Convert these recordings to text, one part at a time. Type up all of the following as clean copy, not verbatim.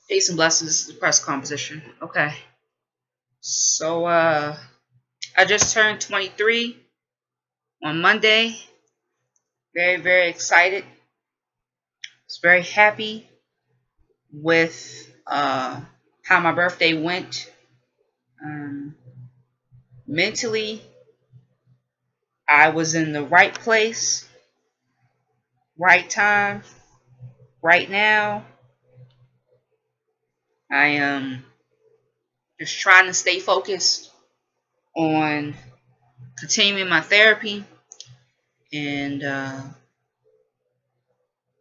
Peace and blessings, depressed composition. Okay. So I just turned 23 on Monday. Very, very excited. Was very happy with how my birthday went. Mentally, I was in the right place, right time, right now. I am just trying to stay focused on continuing my therapy and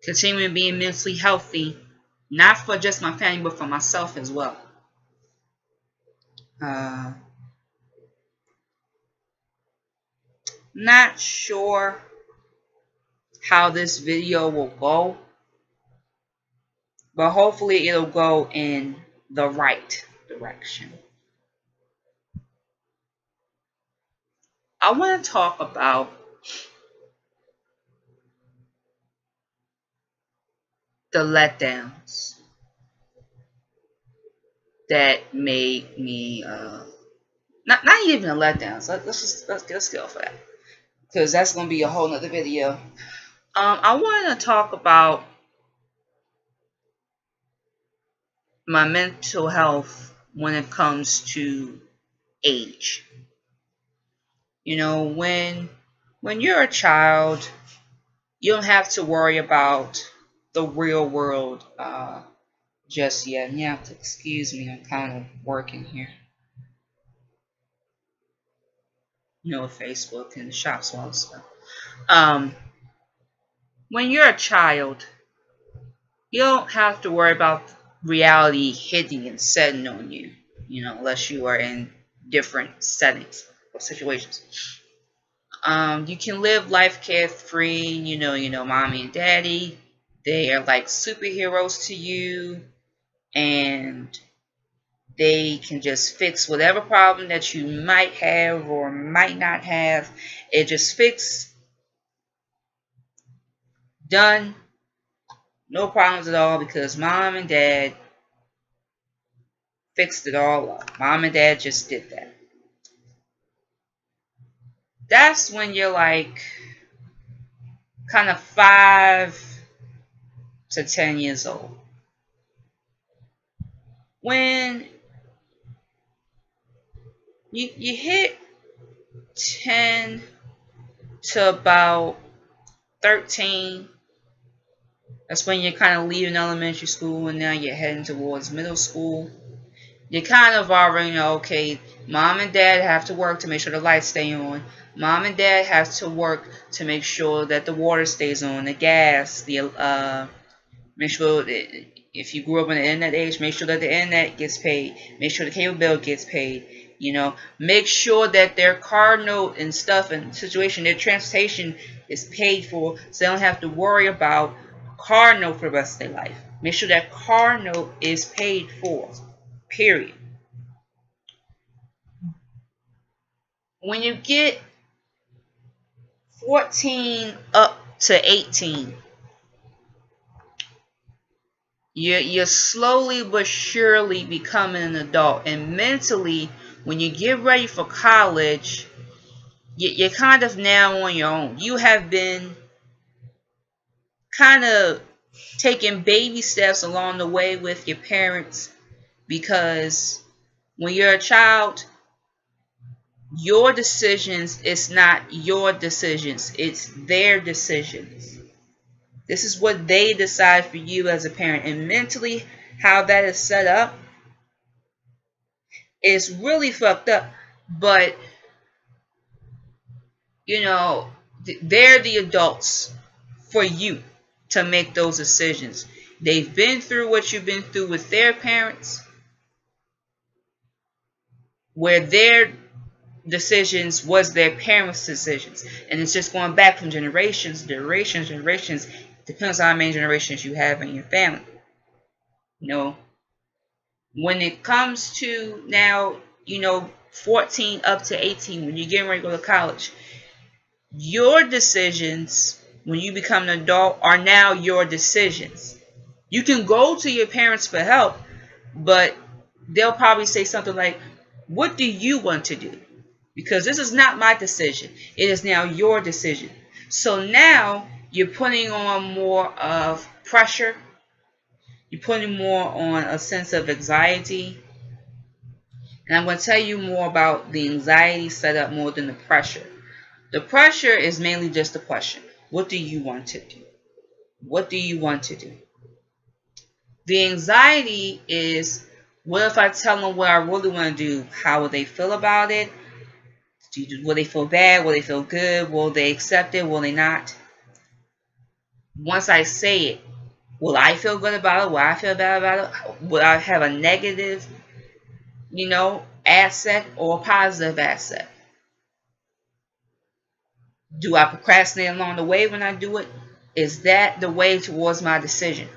continuing being mentally healthy, not for just my family, but for myself as well. Not sure how this video will go, but hopefully it'll go in the right direction. I want to talk about the letdowns that made me not even the letdowns. Let's go for that, because that's gonna be a whole nother video. I want to talk about my mental health when it comes to age. You know, when you're a child, you don't have to worry about the real world just yet. And you have to excuse me, I'm kind of working here. You know, Facebook and the shops and all that stuff. When you're a child, you don't have to worry about reality hitting and setting on you. You know, unless you are in different settings or situations. You can live life carefree. You know, mommy and daddy, they are like superheroes to you, and they can just fix whatever problem that you might have or might not have. It just fixed, done, no problems at all, because mom and dad fixed it all up. Mom and dad just did that. That's when you're like kind of 5 to 10 years old. When you hit 10 to about 13, that's when you're kind of leaving elementary school and now you're heading towards middle school. You kind of already know, okay, mom and dad have to work to make sure the lights stay on. Mom and dad have to work to make sure that the water stays on, the gas, the make sure that if you grew up in the internet age, make sure that the internet gets paid. Make sure the cable bill gets paid. You know, make sure that their car note and stuff and situation, their transportation is paid for, so they don't have to worry about car note for the rest of their life. Make sure that car note is paid for. Period. When you get 14 up to 18, you're slowly but surely becoming an adult. And mentally, when you get ready for college, you're kind of now on your own. You have been kind of taking baby steps along the way with your parents, because when you're a child, your decisions is not your decisions, it's their decisions. This is what they decide for you as a parent. And mentally, how that is set up is really fucked up. But, you know, they're the adults for you to make those decisions. They've been through what you've been through with their parents, where their decisions was their parents' decisions. And it's just going back from generations, generations. Depends on how many generations you have in your family. You know, when it comes to now, 14 up to 18, when you're getting ready to go to college, your decisions when you become an adult are now your decisions. You can go to your parents for help, But they'll probably say something like, what do you want to do? Because this is not my decision. It is now your decision. So now you're putting on more of pressure. You're putting more on a sense of anxiety. And I'm going to tell you more about the anxiety set up more than the pressure. The pressure is mainly just a question. What do you want to do? What do you want to do? The anxiety is, what if I tell them what I really want to do? How will they feel about it? Will they feel bad? Will they feel good? Will they accept it? Will they not? Once I say it, will I feel good about it? Will I feel bad about it? Will I have a negative, asset or a positive asset? Do I procrastinate along the way when I do it? Is that the way towards my decision?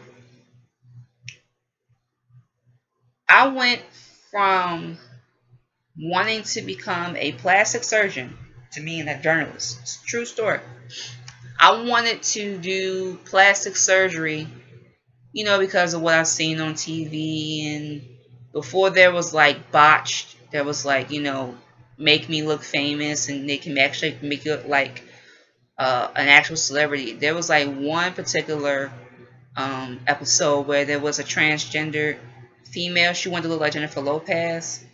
I went from wanting to become a plastic surgeon to being a journalist. It's a true story. I wanted to do plastic surgery, because of what I've seen on TV. And before there was like botched, there was like, make me look famous and they can actually make you look like an actual celebrity. There was like one particular episode where there was a transgender female. She wanted to look like Jennifer Lopez.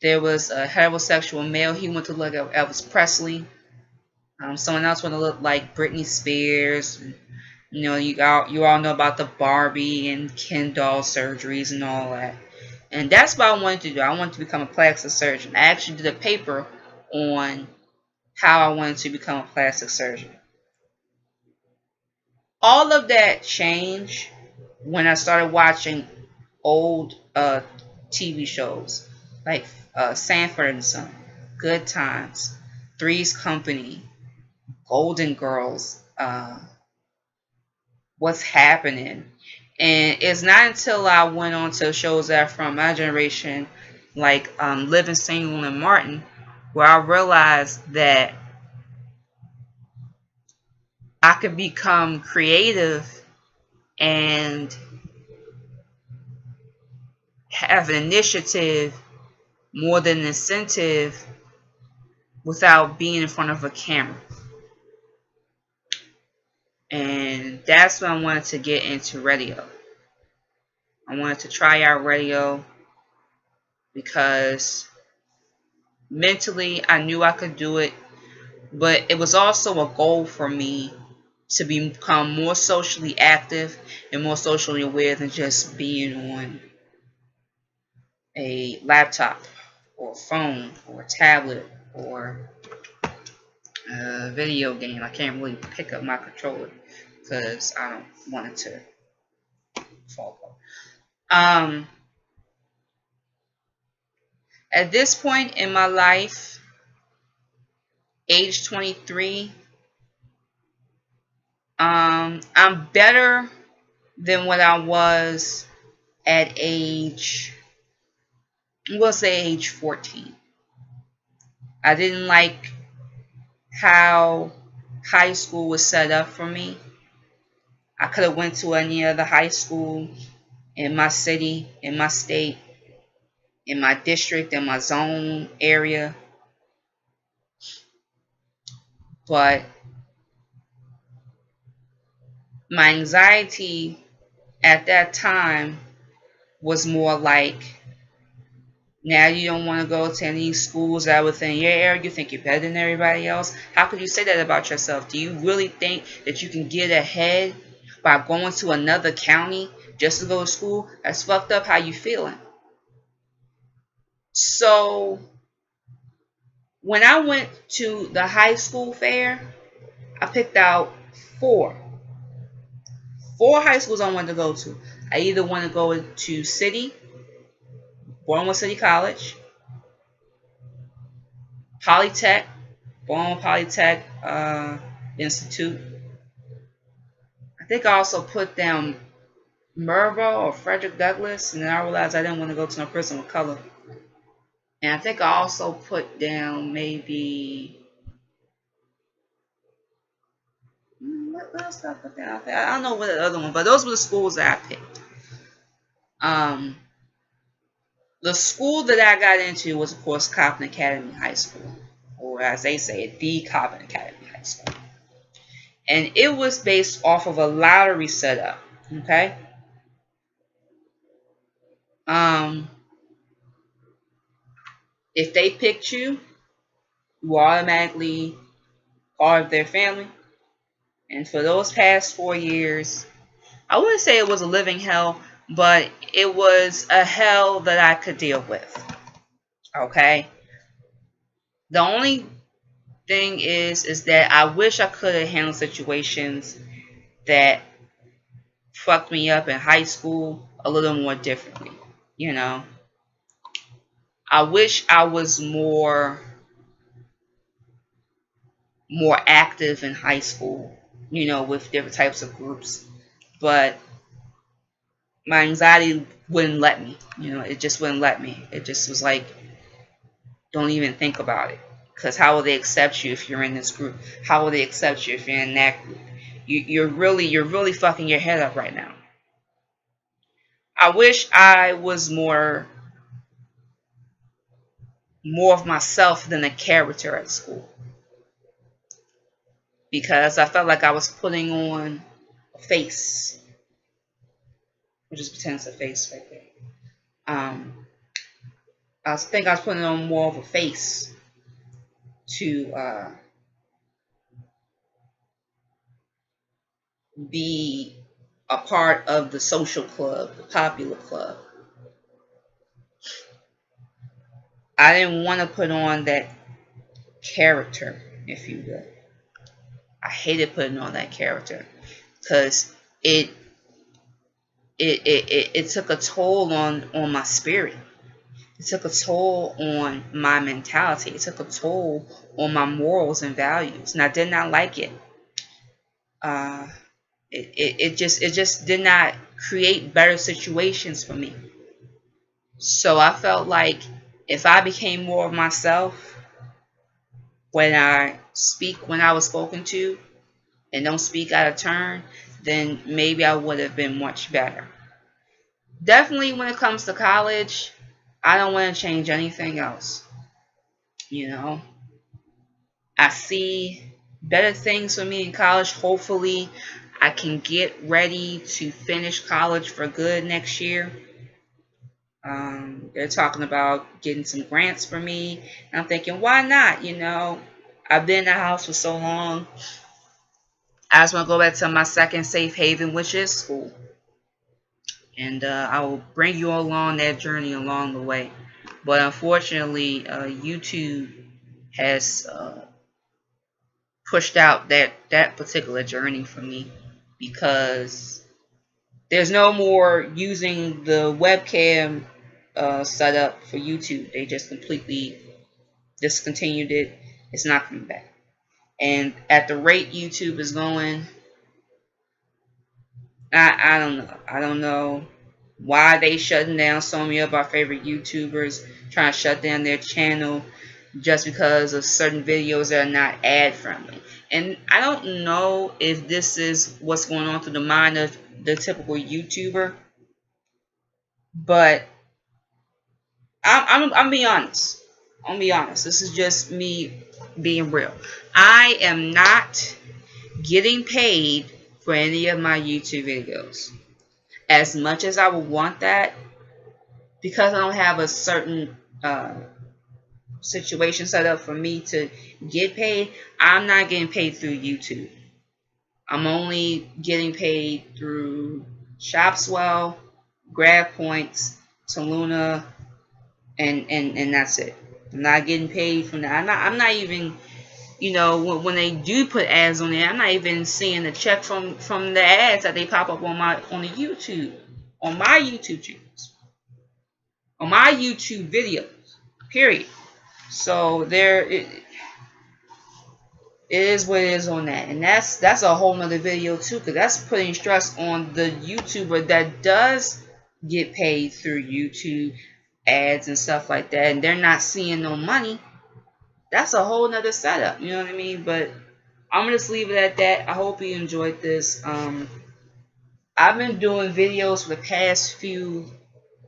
There was a heterosexual male. He wanted to look like Elvis Presley. Someone else wanted to look like Britney Spears. You all know about the Barbie and Ken doll surgeries and all that. And that's what I wanted to do. I wanted to become a plastic surgeon. I actually did a paper on how I wanted to become a plastic surgeon. All of that changed when I started watching old TV shows like Sanford and Son, Good Times, Three's Company, Golden Girls, What's Happening. And it's not until I went on to shows that are from my generation, like Living Single and Martin, where I realized that I could become creative and have an initiative more than an incentive without being in front of a camera. And that's when I wanted to get into radio. I wanted to try out radio because mentally I knew I could do it, but it was also a goal for me to become more socially active and more socially aware than just being on a laptop or a phone or a tablet or a video game. I can't really pick up my controller because I don't want it to fall apart. At this point in my life, age 23, I'm better than what I was at we'll say age 14. I didn't like how high school was set up for me. I could have went to any other high school in my city, in my state, in my district, in my zone area. But my anxiety at that time was more like, now you don't want to go to any schools that are within your area. You think you're better than everybody else. How could you say that about yourself? Do you really think that you can get ahead by going to another county just to go to school? That's fucked up. How you feeling? So when I went to the high school fair, I picked out four high schools I wanted to go to. I either want to go to City, Bournemouth City College, Polytech, Bournemouth Polytech Institute. I think I also put down Mervo or Frederick Douglass, and then I realized I didn't want to go to no prison with color. And I think I also put down maybe, what else did I put down? I don't know what the other one, but those were the schools that I picked. the school that I got into was, of course, Coppin Academy High School, or as they say, the Coppin Academy High School. And it was based off of a lottery setup, okay? If they picked you, you were automatically part of their family. And for those past 4 years, I wouldn't say it was a living hell, but it was a hell that I could deal with, okay? The only thing is that I wish I could have handled situations that fucked me up in high school a little more differently, you know. I wish I was more active in high school, you know, with different types of groups, but my anxiety wouldn't let me, you know, it just wouldn't let me. It just was like, don't even think about it, because how will they accept you if you're in this group? How will they accept you if you're in that group? You're really fucking your head up right now. I wish I was more of myself than a character at school, because I felt like I was putting on a face, which is pretends a face right there. I think I was putting on more of a face to be a part of the social club, the popular club. I didn't want to put on that character, if you will. I hated putting on that character because it took a toll on my spirit. It took a toll on my mentality. It took a toll on my morals and values, and I did not like it. It just did not create better situations for me. So I felt like if I became more of myself when I speak, when I was spoken to, and don't speak out of turn, then maybe I would have been much better. Definitely when it comes to college, I don't want to change anything else. You know, I see better things for me in college. Hopefully, I can get ready to finish college for good next year. They're talking about getting some grants for me. And I'm thinking, why not? You know, I've been in the house for so long. I just want to go back to my second safe haven, which is school. And I will bring you along that journey along the way. But unfortunately, YouTube has pushed out that particular journey for me, because there's no more using the webcam setup for YouTube. They just completely discontinued it. It's not coming back. And at the rate YouTube is going, I don't know. I don't know why they shutting down so many of our favorite YouTubers, trying to shut down their channel just because of certain videos that are not ad friendly. And I don't know if this is what's going on through the mind of the typical YouTuber, but I'm being honest. I'm be honest. This is just me being real. I am not getting paid for any of my YouTube videos. As much as I would want that, because I don't have a certain situation set up for me to get paid, I'm not getting paid through YouTube. I'm only getting paid through Shopswell, Grab Points, Taluna, and that's it. I'm not getting paid from that. I'm not even, you know, when they do put ads on there, I'm not even seeing the check from the ads that they pop up on the YouTube, on my YouTube channels, on my YouTube videos, period. So it is what it is on that, and that's a whole nother video too, because that's putting stress on the YouTuber that does get paid through YouTube ads and stuff like that, and they're not seeing no money. That's a whole nother setup, you know what I mean? But I'm gonna just leave it at that. I hope you enjoyed this. I've been doing videos for the past few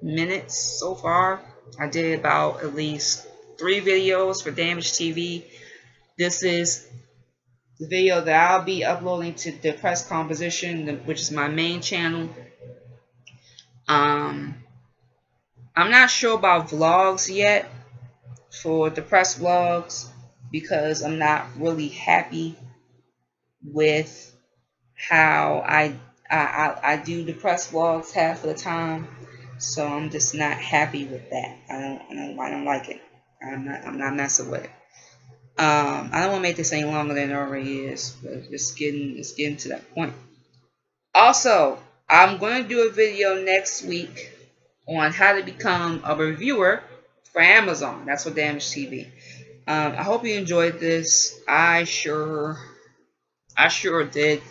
minutes so far, I did about at least 3 videos for Damage TV. This is the video that I'll be uploading to DepressedComposition, which is my main channel. I'm not sure about vlogs yet for Depressed Vlogs because I'm not really happy with how I do Depressed Vlogs half of the time. So I'm just not happy with that. I don't like it. I'm not messing with it. I don't want to make this any longer than it already is, but it's getting to that point. Also, I'm going to do a video next week on how to become a reviewer for Amazon. That's what Damage TV. I hope you enjoyed this. I sure did.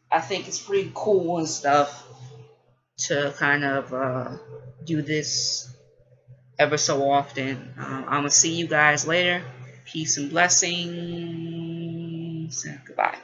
I think it's pretty cool and stuff to kind of do this ever so often. I'm gonna see you guys later. Peace and blessings. And goodbye.